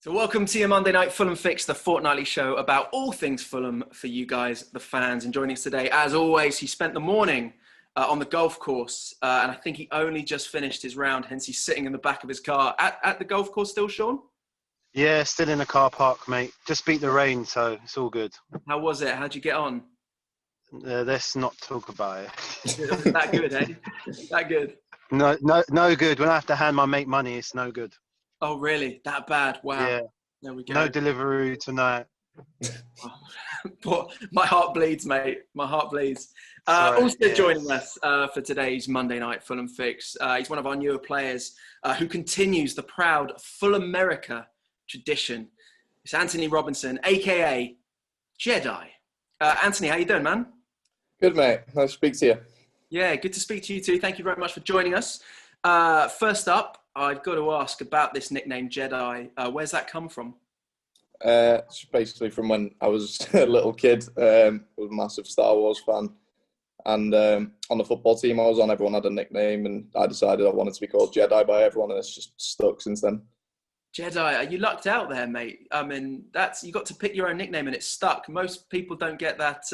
So welcome to your Monday night Fulham Fix, the fortnightly show about all things Fulham for you guys, the fans. And joining us today, as always, he spent the morning on the golf course. And I think he only just finished his round, hence he's sitting in the back of his car. At the golf course still, Sean? Yeah, still in the car park, mate. Just beat the rain, so it's all good. How was it? How'd you get on? Let's not talk about It that good, eh? That good? No good. When I have to hand my mate money, it's no good. Oh, really? That bad? Wow. Yeah. There we go. No delivery tonight. My heart bleeds, mate. My heart bleeds. Joining us for today's Monday night Fulham Fix. He's one of our newer players who continues the proud Fulham America tradition. It's Antonee Robinson, a.k.a. Jedi. Anthony, how you doing, man? Good, mate. Nice to speak to you. Yeah, good to speak to you too. Thank you very much for joining us. First up, I've got to ask about this nickname Jedi. Where's that come from? It's basically from when I was a little kid. I was a massive Star Wars fan. And on the football team I was on, everyone had a nickname, and I decided I wanted to be called Jedi by everyone, and it's just stuck since then. Jedi, you lucked out there, mate. I mean, you got to pick your own nickname and it stuck. Most people don't get that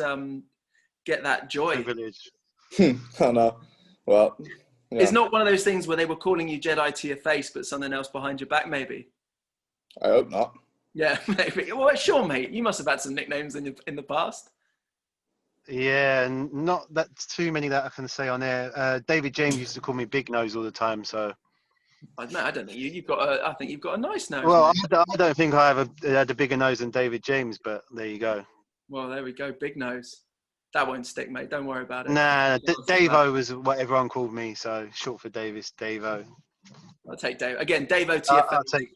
joy. Privilege. I know. Well, yeah. It's not one of those things where they were calling you Jedi to your face, but something else behind your back, maybe. I hope not. Yeah, maybe. Well, sure, mate. You must have had some nicknames in the past. Yeah, and not that too many that I can say on air. David James used to call me Big Nose all the time, so. I don't think you've got. I think you've got a nice nose. Well, I don't think I had a bigger nose than David James, but there you go. Well, there we go. Big nose. That won't stick, mate. Don't worry about it. Nah, Davo was what everyone called me, so short for Davis, Davo. I'll take Davo. Again, Davo to your face. I'll take.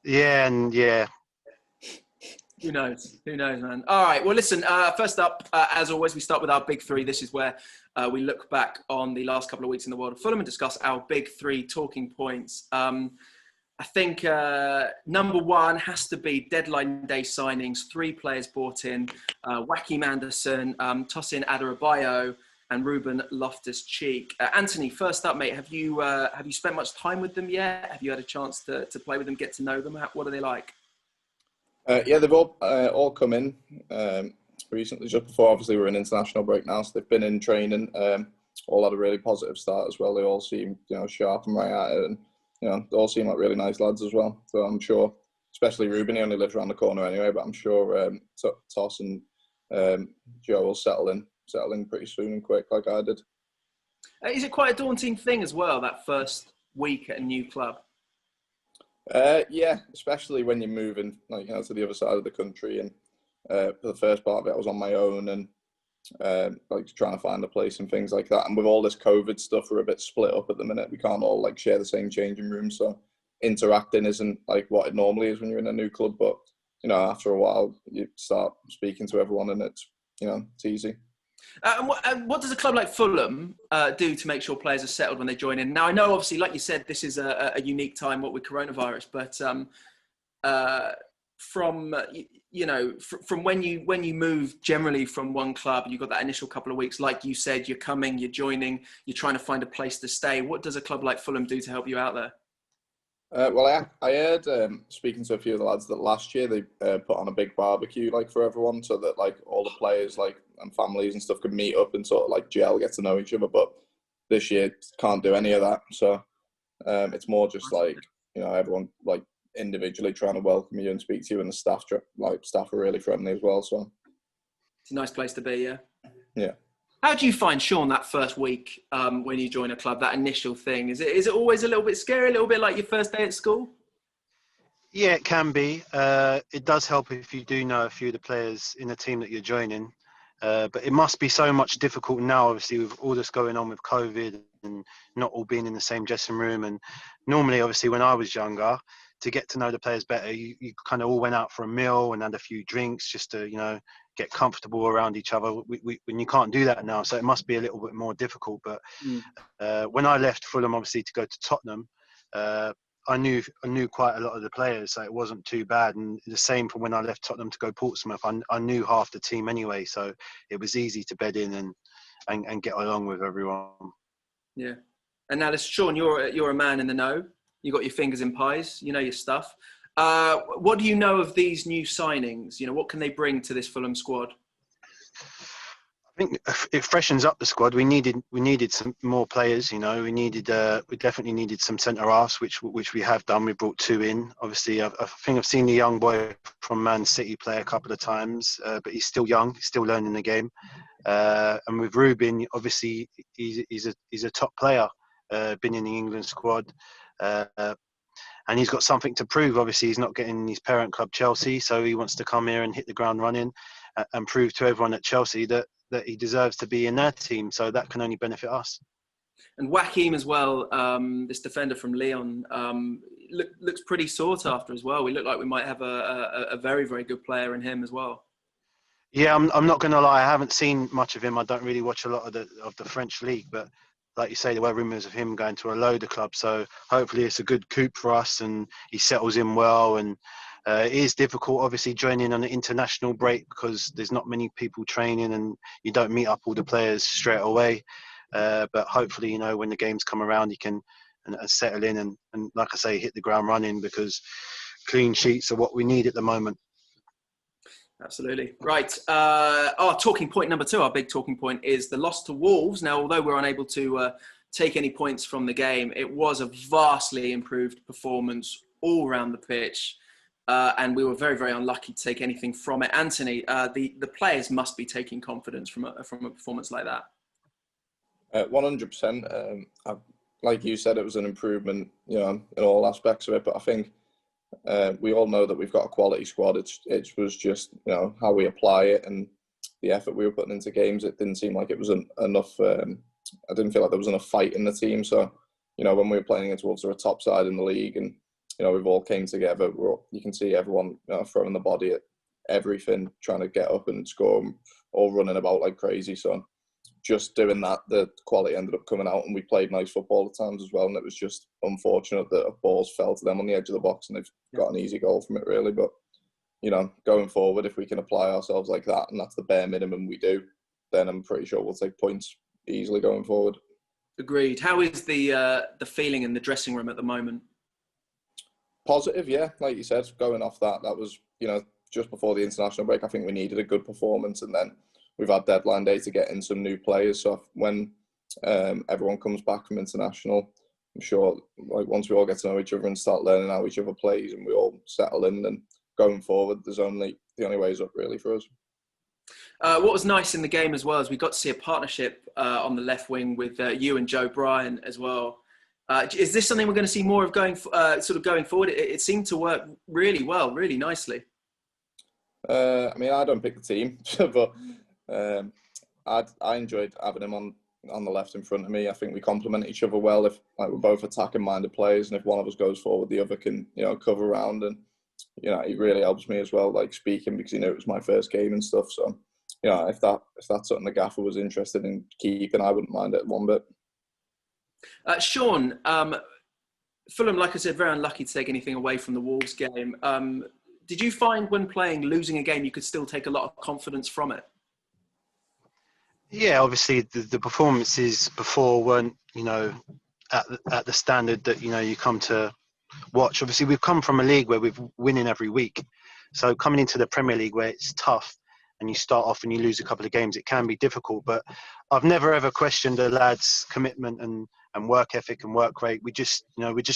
Yeah, and yeah. Who knows? Who knows, man? All right. Well, listen, first up, as always, we start with our big three. This is where we look back on the last couple of weeks in the world of Fulham and discuss our big three talking points. I think number one has to be deadline day signings. 3 players brought in, Joachim Anderson, Tosin Adarabioyo, and Ruben Loftus-Cheek. Anthony, first up, mate, have you spent much time with them yet? Have you had a chance to play with them, get to know them? What are they like? Yeah, they've all come in recently, just before obviously we're in international break now, so they've been in training. All had a really positive start as well. They all seem sharp and right at it, and they all seem like really nice lads as well. So I'm sure, especially Ruben, he only lives around the corner anyway, but I'm sure Toss and Joe will settle in pretty soon and quick, like I did. Is it quite a daunting thing as well, that first week at a new club? Yeah, especially when you're moving to the other side of the country, and for the first part of it I was on my own, and trying to find a place and things like that. And with all this COVID stuff, we're a bit split up at the minute. We can't all share the same changing room, so interacting isn't like what it normally is when you're in a new club. But after a while you start speaking to everyone, and it's easy. What does a club like Fulham do to make sure players are settled when they join in? Now, I know, obviously, like you said, this is a unique time, what with coronavirus, but from when you move generally from one club, you've got that initial couple of weeks, like you said, you're coming, you're joining, you're trying to find a place to stay. What does a club like Fulham do to help you out there? Well, I heard, speaking to a few of the lads, that last year they put on a big barbecue for everyone, so that all the players and families and stuff could meet up and sort of gel, get to know each other. But this year can't do any of that, so it's more just everyone individually trying to welcome you and speak to you, and the staff are really friendly as well. So it's a nice place to be. Yeah. How do you find, Sean, that first week when you join a club, that initial thing? Is it always a little bit scary, a little bit like your first day at school? Yeah, it can be. It does help if you do know a few of the players in the team that you're joining. But it must be so much difficult now, obviously, with all this going on with COVID and not all being in the same dressing room. And normally, obviously, when I was younger, to get to know the players better, you kind of all went out for a meal and had a few drinks just to, get comfortable around each other. When you can't do that now, so it must be a little bit more difficult. But when I left Fulham, obviously, to go to Tottenham, I knew quite a lot of the players, so it wasn't too bad. And the same from when I left Tottenham to go Portsmouth. I knew half the team anyway, so it was easy to bed in and get along with everyone. Yeah. And now, Sean, you're a man in the know. You got your fingers in pies. You know your stuff. What do you know of these new signings? You know, what can they bring to this Fulham squad? I think it freshens up the squad. We needed some more players. You know, we definitely needed some centre halves, which we have done. We brought 2 in. Obviously, I think I've seen the young boy from Man City play a couple of times, but he's still young. He's still learning the game. And with Ruben, obviously, he's a top player. Been in the England squad, and he's got something to prove. Obviously, he's not getting his parent club Chelsea, so he wants to come here and hit the ground running and prove to everyone at Chelsea that he deserves to be in their team. So that can only benefit us. And Joaquim as well, this defender from Lyon, looks pretty sought after as well. We look like we might have a very, very good player in him as well. Yeah, I'm not going to lie. I haven't seen much of him. I don't really watch a lot of the French league, but like you say, there were rumours of him going to a load of clubs. So hopefully it's a good coup for us and he settles in well. And it is difficult, obviously, joining on an international break because there's not many people training and you don't meet up all the players straight away. But hopefully, you know, when the games come around, he can settle in and, like I say, hit the ground running because clean sheets are what we need at the moment. Absolutely. Right. Our talking point number 2, our big talking point, is the loss to Wolves. Now, although we're unable to take any points from the game, it was a vastly improved performance all around the pitch. And we were very, very unlucky to take anything from it. Anthony, the players must be taking confidence from a performance like that. 100%. Like you said, it was an improvement, you know, in all aspects of it. But I think we all know that we've got a quality squad. It was just, you know, how we apply it and the effort we were putting into games. It didn't seem like it was enough. I didn't feel like there was enough fight in the team. So, you know, when we were playing against Wolves, they're a top side in the league, and you know, we've all came together. You can see everyone, you know, throwing the body at everything, trying to get up and score, all running about like crazy. So just doing that, the quality ended up coming out, and we played nice football at times as well. And it was just unfortunate that balls fell to them on the edge of the box, and they've got an easy goal from it, really. But you know, going forward, if we can apply ourselves like that, and that's the bare minimum we do, then I'm pretty sure we'll take points easily going forward. Agreed. How is the feeling in the dressing room at the moment? Positive, yeah. Like you said, going off that was, you know, just before the international break. I think we needed a good performance, and then we've had deadline day to get in some new players. So when everyone comes back from international, I'm sure, like, once we all get to know each other and start learning how each other plays, and we all settle in, then going forward, the only way is up, really, for us. What was nice in the game as well is we got to see a partnership on the left wing with you and Joe Bryan as well. Is this something we're going to see more of going forward? It seemed to work really well, really nicely. I mean, I don't pick the team, but I enjoyed having him on the left in front of me. I think we complement each other well. If like we're both attacking-minded players, and if one of us goes forward, the other can, you know, cover around. And you know, he really helps me as well, like speaking, because he knew it was my first game and stuff. So, you know, if that's something the gaffer was interested in keeping, I wouldn't mind it one bit. Sean, Fulham, like I said, very unlucky to take anything away from the Wolves game. Did you find when losing a game, you could still take a lot of confidence from it? Yeah, obviously the performances before weren't, you know, at the standard that, you know, you come to watch. Obviously, we've come from a league where we're winning every week. So coming into the Premier League where it's tough and you start off and you lose a couple of games, it can be difficult. But I've never ever questioned the lads' commitment and work ethic and work rate. We're just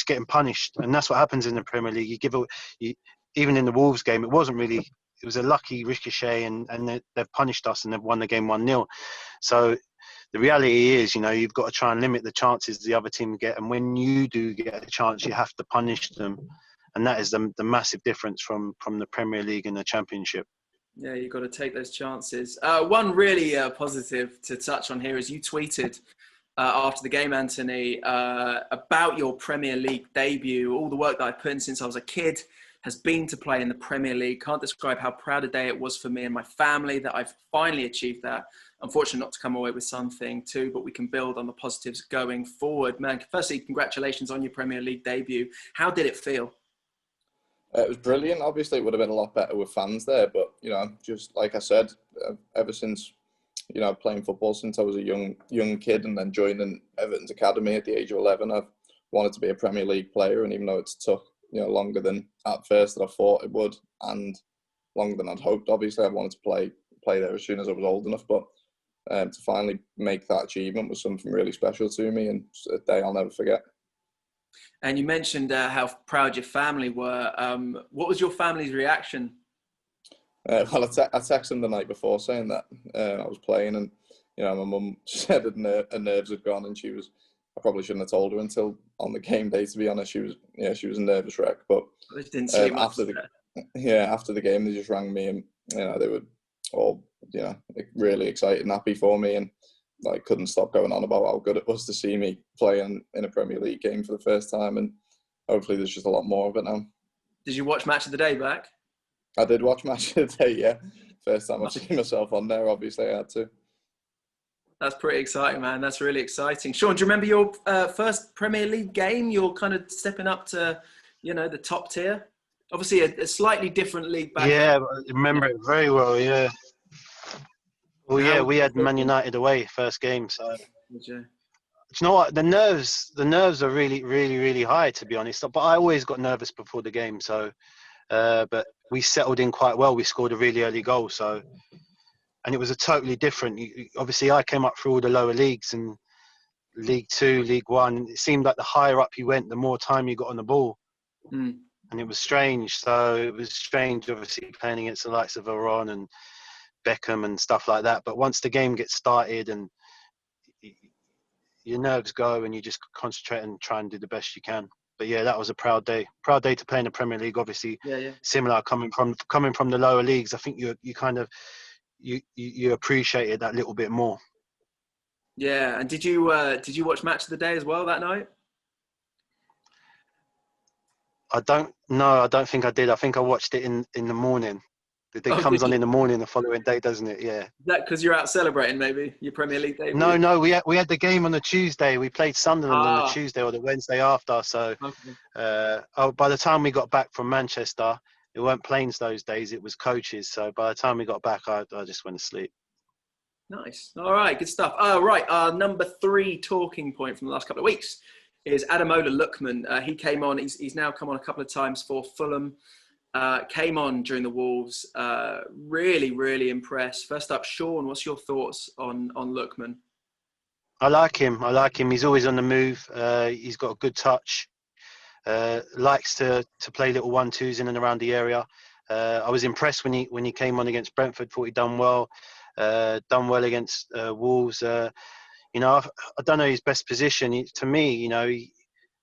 getting punished, and that's what happens in the Premier League. Even in the Wolves game, it was a lucky ricochet, and they've punished us and they've won the game 1-0. So the reality is, you know, you've got to try and limit the chances the other team get, and when you do get a chance, you have to punish them, and that is the massive difference from the Premier League and the Championship. Yeah, you've got to take those chances. One really positive to touch on here is you tweeted after the game, Anthony, about your Premier League debut. All the work that I've put in since I was a kid has been to play in the Premier League. Can't describe how proud a day it was for me and my family that I've finally achieved that. Unfortunately, not to come away with something too, but we can build on the positives going forward. Man, firstly, congratulations on your Premier League debut. How did it feel? It was brilliant. Obviously, it would have been a lot better with fans there, but you know, just like I said, ever since, you know, playing football since I was a young kid, and then joining Everton's academy at the age of 11, I've wanted to be a Premier League player. And even though it longer than at first that I thought it would, and longer than I'd hoped. Obviously, I wanted to play there as soon as I was old enough, but to finally make that achievement was something really special to me, and a day I'll never forget. And you mentioned how proud your family were. What was your family's reaction? Well, I texted them the night before saying that I was playing, and my mum said her nerves had gone, and I probably shouldn't have told her until on the game day. To be honest, she was a nervous wreck. But didn't see much after the game, they just rang me, and they were all really excited and happy for me, and like couldn't stop going on about how good it was to see me playing in a Premier League game for the first time, and hopefully there's just a lot more of it now. Did you watch Match of the Day back? I did watch Match of the Day, yeah. First time I've seen myself on there, obviously I had to. That's pretty exciting, man. That's really exciting. Sean, do you remember your first Premier League game? You're kind of stepping up to, the top tier. Obviously, a slightly different league back. Yeah, I remember it very well. Yeah. Well, yeah, we had Man United away first game. So, you know what? The nerves are really, really, really high, to be honest. But I always got nervous before the game. So, but we settled in quite well. We scored a really early goal. So. And it was a totally different. Obviously, I came up through all the lower leagues and League Two, League One. It seemed like the higher up you went, the more time you got on the ball. And it was strange. So it was strange, obviously, playing against the likes of Varane and Beckham and stuff like that. But once the game gets started and your nerves go and you just concentrate and try and do the best you can. But yeah, that was a proud day. Proud day to play in the Premier League. Obviously, similar coming from the lower leagues. I think you kind of you appreciate it that little bit more. Yeah, and did you watch Match of the Day as well that night? I don't think I did. I think I watched it in the morning. It comes on in the morning the following day, doesn't it? Yeah. Is that because you're out celebrating maybe your Premier League debut? No, we had the game on the Tuesday. We played Sunderland on the Tuesday or the Wednesday after. So by the time we got back from Manchester, it weren't planes those days, it was coaches. So by the time we got back, I just went to sleep. Nice. All right, good stuff. Right, our number 3 talking point from the last couple of weeks is Ademola Lookman. He came on, he's now come on a couple of times for Fulham. Came on during the Wolves. Really, really impressed. First up, Sean, what's your thoughts on Lookman? I like him. He's always on the move. He's got a good touch. Likes to play little 1-2s in and around the area. I was impressed when he came on against Brentford. Thought he'd done well against Wolves. I don't know his best position. To me,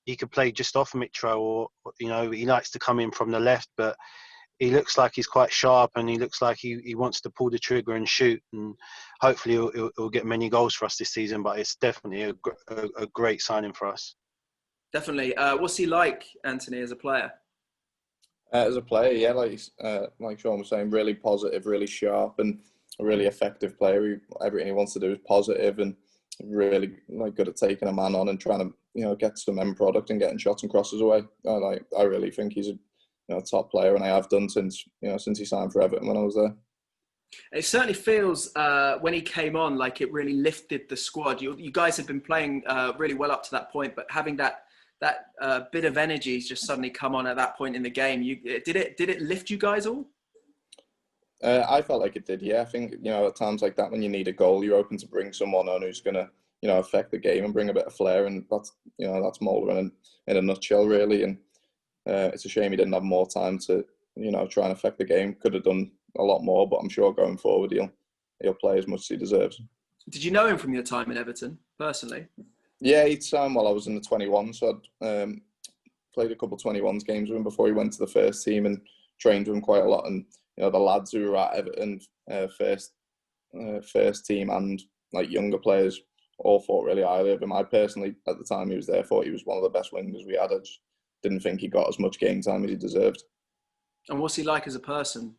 he could play just off Mitro, or he likes to come in from the left. But he looks like he's quite sharp, and he looks like he wants to pull the trigger and shoot. And hopefully he'll get many goals for us this season. But it's definitely a great signing for us. Definitely. What's he like, Antonee, as a player? As a player, yeah, like Sean was saying, really positive, really sharp, and a really effective player. Everything he wants to do is positive, and really good at taking a man on and trying to get some end product and getting shots and crosses away. I really think he's a top player, and I have done since he signed for Everton when I was there. It certainly feels when he came on like it really lifted the squad. You guys had been playing really well up to that point, but having that bit of energy just suddenly come on at that point in the game. Did it lift you guys all? I felt like it did, yeah. I think, at times like that, when you need a goal, you're open to bring someone on who's going to, affect the game and bring a bit of flair. And that's Molderen in a nutshell, really. And it's a shame he didn't have more time to, try and affect the game. Could have done a lot more, but I'm sure going forward, he'll play as much as he deserves. Did you know him from your time in Everton, personally? Yeah, he'd signed while I was in the 21, so I'd played a couple of 21s games with him before he went to the first team and trained with him quite a lot. And the lads who were at Everton first team and younger players all thought really highly of him. I personally, at the time he was there, thought he was one of the best wingers we had. I just didn't think he got as much game time as he deserved. And what's he like as a person?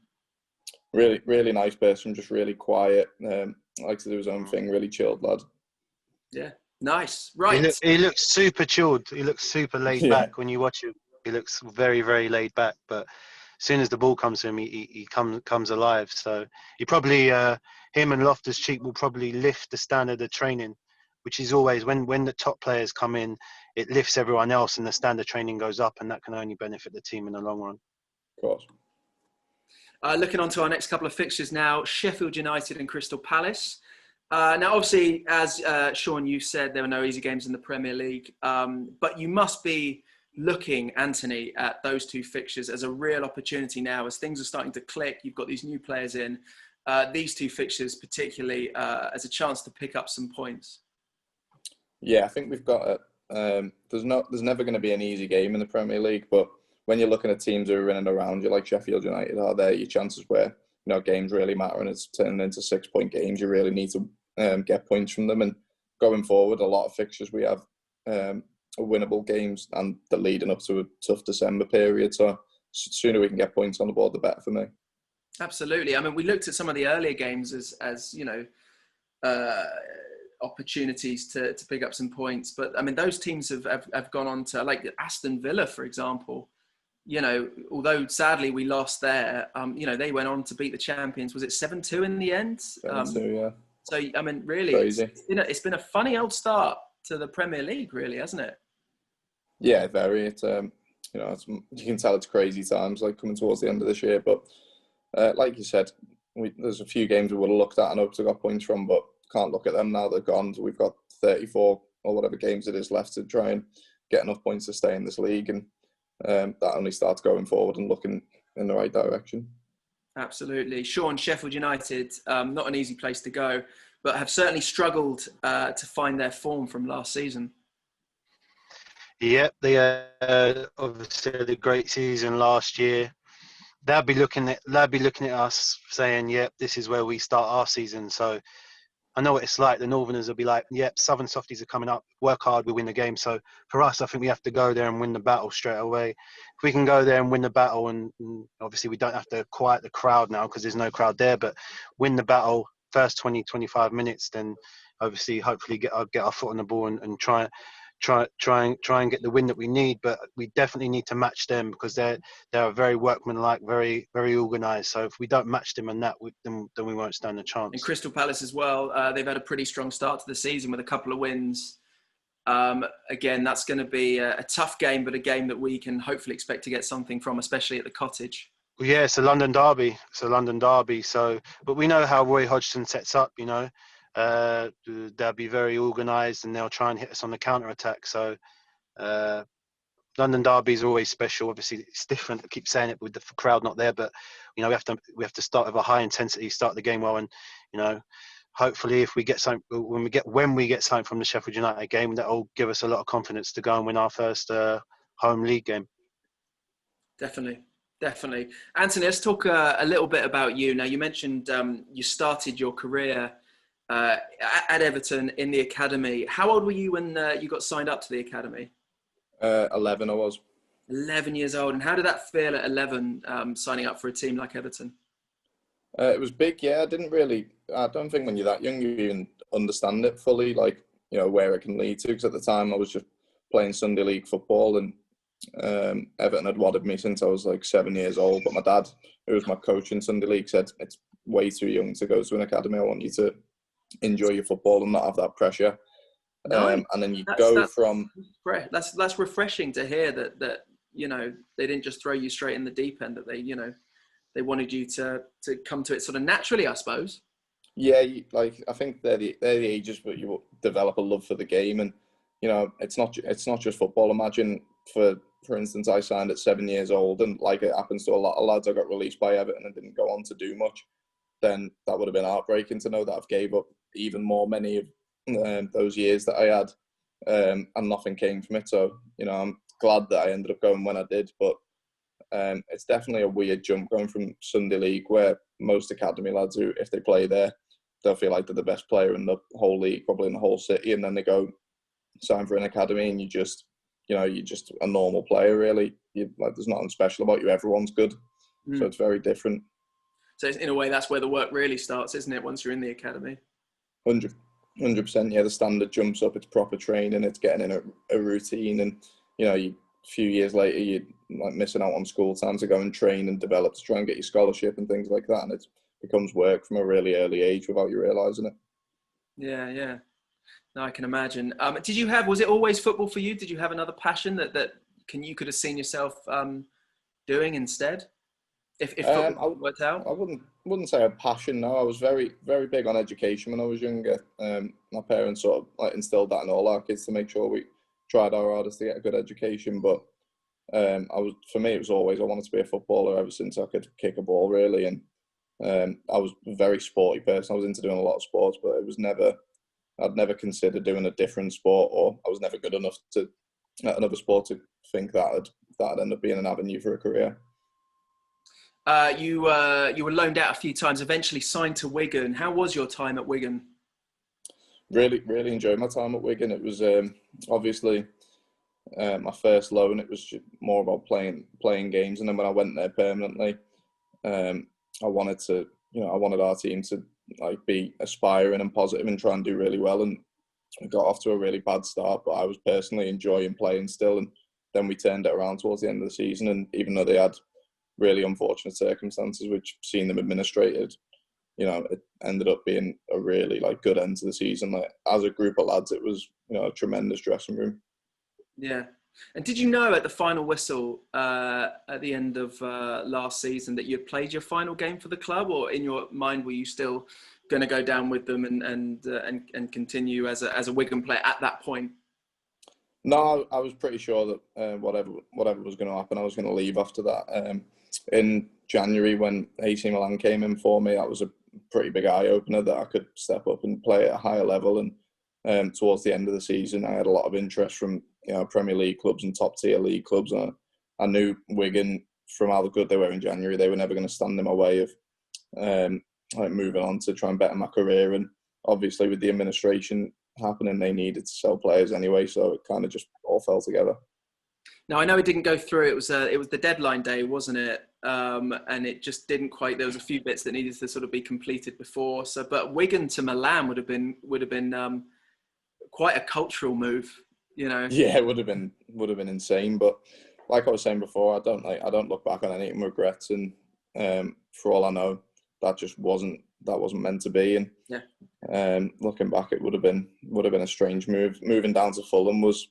Really, really nice person, just really quiet. Likes to do his own thing, really chilled lad. Yeah, nice. Right. He looks super chilled. He looks super laid back when you watch him. He looks very, very laid back. But as soon as the ball comes to him, he comes alive. So he probably, him and Loftus-Cheek will probably lift the standard of training, which is always when the top players come in, it lifts everyone else and the standard training goes up, and that can only benefit the team in the long run. Of course. Looking on to our next couple of fixtures now, Sheffield United and Crystal Palace. Now, obviously, as Sean, you said, there are no easy games in the Premier League, but you must be looking, Anthony, at those two fixtures as a real opportunity now, as things are starting to click. You've got these new players in. These two fixtures, particularly, as a chance to pick up some points. Yeah, I think we've got it. There's never going to be an easy game in the Premier League, but when you're looking at teams who are in and around you, like Sheffield United, are there your chances where games really matter and it's turning into 6-point games? You really need to get points from them. And going forward, a lot of fixtures we have winnable games, and they're leading up to a tough December period. So the sooner we can get points on the board, the better for me. Absolutely. I mean, we looked at some of the earlier games as opportunities to pick up some points. But I mean, those teams have gone on to, like Aston Villa, for example. Although sadly we lost there, they went on to beat the champions. Was it 7-2 in the end? 7-2, yeah. So, I mean, really, it's been a funny old start to the Premier League, really, hasn't it? Yeah, very. It's you can tell it's crazy times, like coming towards the end of this year. But like you said, there's a few games we would have looked at and hoped to got points from, but can't look at them now. They're gone. We've got 34 or whatever games it is left to try and get enough points to stay in this league, and that only starts going forward and looking in the right direction. Absolutely. Sean, Sheffield United, not an easy place to go, but have certainly struggled to find their form from last season. Yep, they obviously had a great season last year. They'll be looking at us saying, "Yep, this is where we start our season." So I know what it's like. The Northerners will be like, "Yep, Southern softies are coming up. Work hard, we win the game." So for us, I think we have to go there and win the battle straight away. If we can go there and win the battle, and obviously we don't have to quiet the crowd now because there's no crowd there, but win the battle first 20, 25 minutes, then obviously hopefully get our foot on the ball and try and get the win that we need. But we definitely need to match them because they're very workmanlike, very very organised. So if we don't match them in that, then we won't stand a chance. And Crystal Palace as well. They've had a pretty strong start to the season with a couple of wins. Again, that's going to be a tough game, but a game that we can hopefully expect to get something from, especially at the Cottage. Well, yeah, it's a London derby. So, but we know how Roy Hodgson sets up. They'll be very organised and they'll try and hit us on the counter attack. So London derbies are always special. Obviously, it's different. I keep saying it with the crowd not there, but we have to start with a high intensity, start the game well, and hopefully if we get something when we get something from the Sheffield United game, that'll give us a lot of confidence to go and win our first home league game. Definitely. Anthony, let's talk a little bit about you. Now, you mentioned you started your career at Everton in the academy. How old were you when you got signed up to the academy? 11 I was. 11 years old. And how did that feel at 11, signing up for a team like Everton? It was big, yeah. I don't think when you're that young you even understand it fully, like, where it can lead to. Because at the time I was just playing Sunday League football, and Everton had wanted me since I was like 7 years old. But my dad, who was my coach in Sunday League, said, "It's way too young to go to an academy. I want you to enjoy your football and not have that pressure." Nice. And then that's refreshing to hear that they didn't just throw you straight in the deep end, that they wanted you to come to it sort of naturally, I suppose. Yeah, I think they're the ages where you develop a love for the game, and it's not just football. Imagine for instance, I signed at 7 years old, and like it happens to a lot of lads, I got released by Everton and didn't go on to do much. Then that would have been heartbreaking to know that I've gave up even more many of those years that I had, and nothing came from it. So I'm glad that I ended up going when I did, but it's definitely a weird jump going from Sunday League, where most academy lads who, if they play there, they'll feel like they're the best player in the whole league, probably in the whole city, and then they go sign for an academy and you're just a normal player, really. There's nothing special about you. Everyone's good. So it's very different. So in a way, that's where the work really starts, isn't it? Once you're in the academy. 100%. Yeah, the standard jumps up. It's proper training. It's getting in a routine, and a few years later, you're like missing out on school time to go and train and develop to try and get your scholarship and things like that. And it becomes work from a really early age without you realising it. Yeah. No, I can imagine. Was it always football for you? Did you have another passion that you could have seen yourself doing instead? If football worked out? I wouldn't say a passion. No, I was very, very big on education when I was younger. My parents sort of like instilled that in all our kids to make sure we tried our hardest to get a good education. But for me, it was always I wanted to be a footballer ever since I could kick a ball, really. And I was a very sporty person. I was into doing a lot of sports, but I'd never considered doing a different sport, or I was never good enough at another sport to think that'd end up being an avenue for a career. You were loaned out a few times, eventually signed to Wigan. How was your time at Wigan? Really, really enjoyed my time at Wigan. It was obviously my first loan. It was more about playing games, and then when I went there permanently, I wanted our team to like be aspiring and positive and try and do really well. And we got off to a really bad start, but I was personally enjoying playing still. And then we turned it around towards the end of the season. And even though they had really unfortunate circumstances, which seen them administrated, it ended up being a really like good end to the season. Like as a group of lads, it was a tremendous dressing room. Yeah. And did you know at the final whistle at the end of last season that you had played your final game for the club, or in your mind were you still going to go down with them and continue as a Wigan player at that point? No, I was pretty sure that whatever was going to happen, I was going to leave after that. In January, when AC Milan came in for me, that was a pretty big eye opener that I could step up and play at a higher level. And towards the end of the season, I had a lot of interest from Premier League clubs and top tier league clubs. And I knew Wigan, from how good they were in January, they were never going to stand in my way of moving on to try and better my career. And obviously, with the administration happening, they needed to sell players anyway, so it kind of just all fell together. Now I know it didn't go through. It was the deadline day, wasn't it? And it just didn't quite. There was a few bits that needed to sort of be completed before. So, but Wigan to Milan would have been quite a cultural move, Yeah, it would have been insane. But like I was saying before, I don't look back on any regrets, and for all I know, that wasn't meant to be. And yeah, looking back, it would have been a strange move. Moving down to Fulham was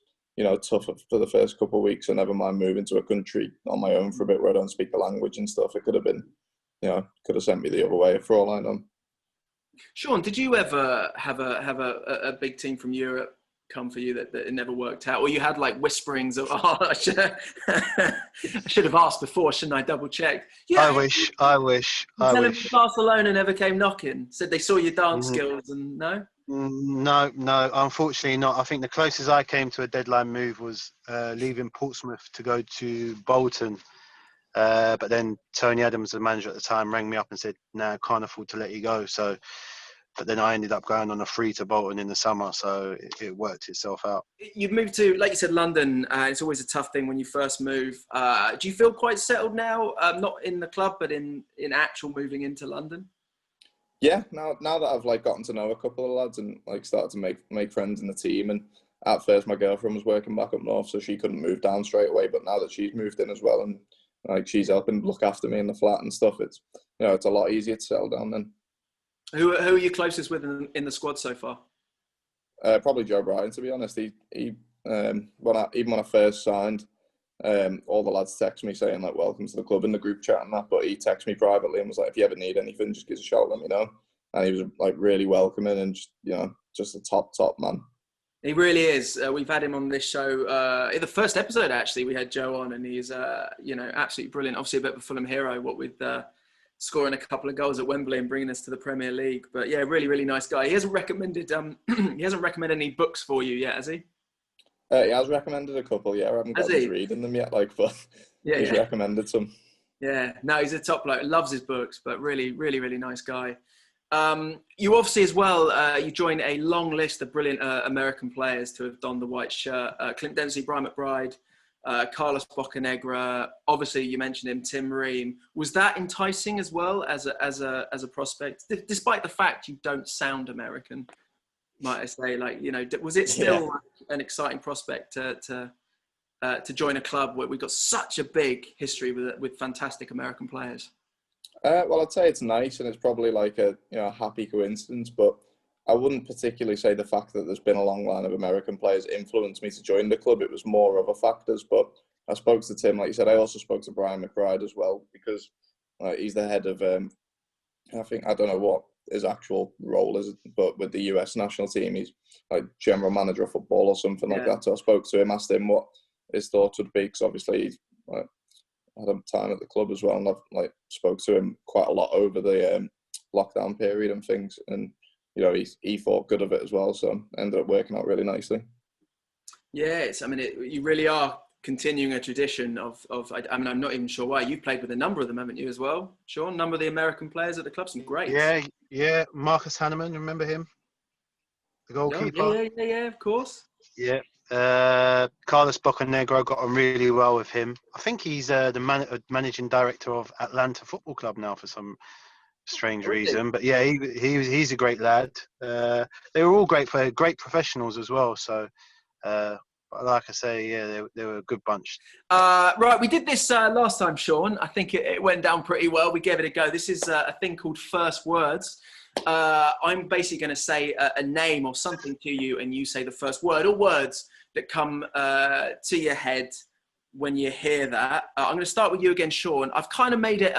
tough for the first couple of weeks, and never mind moving to a country on my own for a bit where I don't speak the language and stuff. It could have been, could have sent me the other way for all I know. Sean, did you ever have a big team from Europe come for you that it never worked out, or you had like whisperings of, I should have asked before, shouldn't I? Double checked. Yeah, I wish. Barcelona never came knocking. Said they saw your dance skills, and no. No, unfortunately not. I think the closest I came to a deadline move was leaving Portsmouth to go to Bolton. But then Tony Adams, the manager at the time, rang me up and said, "No, I can't afford to let you go." So, but then I ended up going on a free to Bolton in the summer, so it worked itself out. You've moved to, like you said, London. It's always a tough thing when you first move. Do you feel quite settled now? Not in the club, but in actual moving into London? Yeah, now that I've like gotten to know a couple of lads and like started to make friends in the team, and at first my girlfriend was working back up north, so she couldn't move down straight away. But now that she's moved in as well, and like she's helping look after me in the flat and stuff, it's it's a lot easier to settle down then. Who are you closest with in the squad so far? Probably Joe Bryan, to be honest. He when I first signed, all the lads text me saying like welcome to the club in the group chat and that, but he texted me privately and was like, if you ever need anything, just give us a shout, let me know. And he was like really welcoming and just a top man. He really is. We've had him on this show in the first episode. Actually, we had Joe on, and he's absolutely brilliant. Obviously, a bit of a Fulham hero, what with scoring a couple of goals at Wembley and bringing us to the Premier League. But yeah, really, really nice guy. He hasn't recommended any books for you yet, has he? He has recommended a couple. Yeah, I haven't got to reading them yet. But he's recommended some. Yeah, no, he's a top bloke. Loves his books, but really, really, really nice guy. You obviously as well, you joined a long list of brilliant American players to have donned the white shirt. Clint Dempsey, Brian McBride, Carlos Bocanegra. Obviously, you mentioned him, Tim Ream. Was that enticing as well as a prospect, despite the fact you don't sound American? Might I say, was it still an exciting prospect to join a club where we've got such a big history with fantastic American players? Well, I'd say it's nice, and it's probably like a happy coincidence. But I wouldn't particularly say the fact that there's been a long line of American players influenced me to join the club. It was more other factors. But I spoke to Tim, like you said. I also spoke to Brian McBride as well, because he's the head of, I don't know what his actual role is, but with the US national team, he's like general manager of football or something like that. So I spoke to him, asked him what his thoughts would be, because obviously he's had a time at the club as well, and I've spoke to him quite a lot over the lockdown period and things, and he thought good of it as well, so it ended up working out really nicely. Yeah, you really are continuing a tradition of I'm not even sure why. You've played with a number of them, haven't you, as well, Sean? A number of the American players at the club, some great. Yeah. Marcus Hanneman, remember him? The goalkeeper? Yeah, of course. Yeah. Carlos Bocanegra got on really well with him. I think he's the managing director of Atlanta Football Club now for some strange reason. But yeah, he's a great lad. They were all great professionals as well. So, like I say, yeah, they were a good bunch. Right, we did this last time, Sean. I think it went down pretty well. We gave it a go. This is a thing called First Words. I'm basically going to say a name or something to you, and you say the first word or words that come to your head when you hear that. I'm going to start with you again, Sean. I've kind of made it,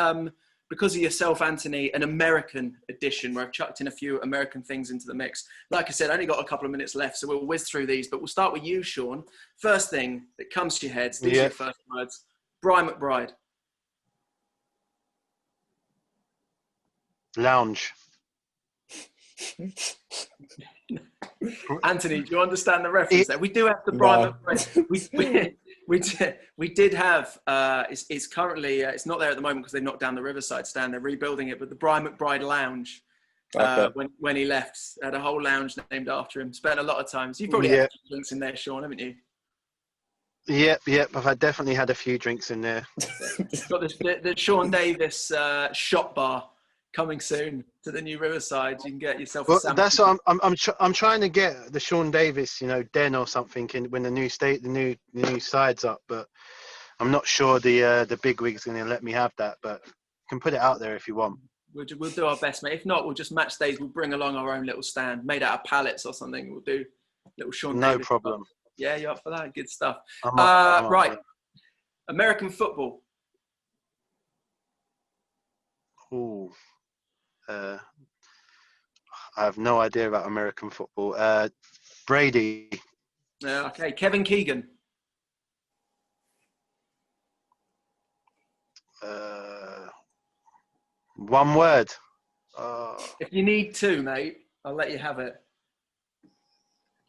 because of yourself, Anthony, an American edition where I've chucked in a few American things into the mix. Like I said, I only got a couple of minutes left, so we'll whiz through these, but we'll start with you, Sean. First thing that comes to your head, these are your first words. Brian McBride. Lounge. Anthony, do you understand the reference there? We do have the Brian McBride. We did have. It's currently it's not there at the moment because they knocked down the Riverside stand. They're rebuilding it, but the Brian McBride Lounge. When he left, had a whole lounge named after him. Spent a lot of times. You've probably had a few drinks in there, Sean, haven't you? Yep. I've definitely had a few drinks in there. Got the Sean Davis shop bar coming soon to the new Riverside. You can get yourself a sandwich. That's what I'm trying to get the Sean Davis, den or something when the new side's up, but I'm not sure the big wig's going to let me have that, but you can put it out there if you want. We'll do our best, mate. If not, we'll just match days. We'll bring along our own little stand made out of pallets or something. We'll do little Sean Davis. No problem. Yeah, you're up for that? Good stuff. I'm up right. American football. Ooh. I have no idea about American football. Brady. Okay. Kevin Keegan. One word. If you need two, mate, I'll let you have it.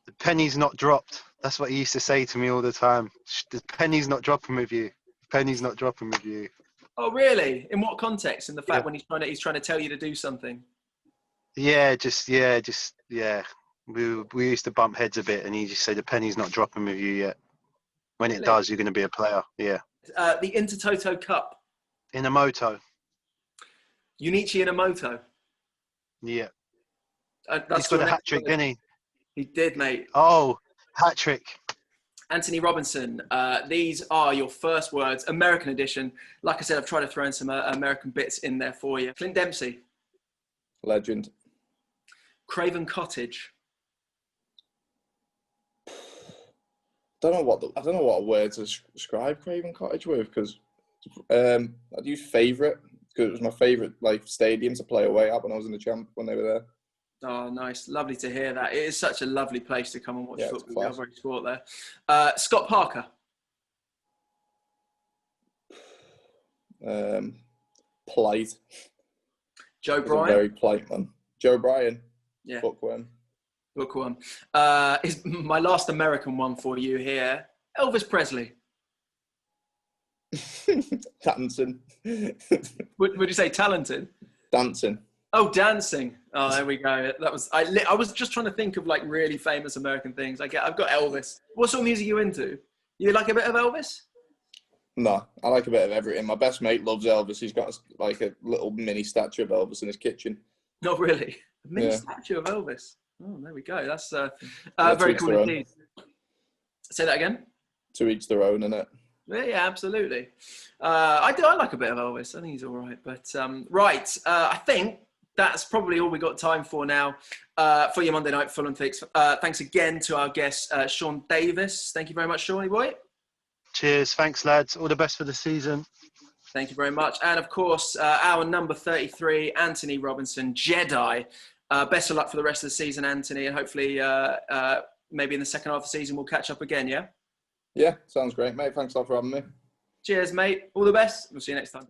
The penny's not dropped. That's what he used to say to me all the time. The penny's not dropping with you. The penny's not dropping with you. Oh, really? In what context? In the fact when he's trying to tell you to do something? Yeah. We used to bump heads a bit, and he just said the penny's not dropping with you yet. When it does, you're going to be a player. Yeah. The Intertoto Cup. Inamoto. Junichi Inamoto. Yeah. He's got a hat trick, didn't he? He did, mate. Oh, hat trick. Antonee Robinson. These are your first words, American edition. Like I said, I've tried to throw in some American bits in there for you. Clint Dempsey. Legend. Craven Cottage. I don't know what word to describe Craven Cottage with, because I'd use favourite, because it was my favourite stadium to play away at when I was in the Champ when they were there. Oh, nice. Lovely to hear that. It is such a lovely place to come and watch football. We have great sport there. Scott Parker. Polite. Joe He's Bryan. a very polite man. Joe Bryan. Yeah. Bookworm. Is my last American one for you here. Elvis Presley. Dancing. Would you say talented? Dancing. Oh, dancing. Oh, there we go. That was I was just trying to think of really famous American things. I've got Elvis. What sort of music are you into? You like a bit of Elvis? No, I like a bit of everything. My best mate loves Elvis. He's got a little mini statue of Elvis in his kitchen. Not really. A mini statue of Elvis. Oh, there we go. That's very cool indeed. Say that again. To each their own, innit? Yeah, absolutely. I like a bit of Elvis. I think he's all right. But right, I think that's probably all we got time for now for your Monday Night Fulham Fix. Thanks again to our guest, Sean Davis. Thank you very much, Shawnee boy. Cheers. Thanks, lads. All the best for the season. Thank you very much. And of course, our number 33, Antonee Robinson, Jedi. Best of luck for the rest of the season, Anthony, and hopefully maybe in the second half of the season we'll catch up again, yeah? Yeah, sounds great, mate. Thanks a lot for having me. Cheers, mate. All the best. We'll see you next time.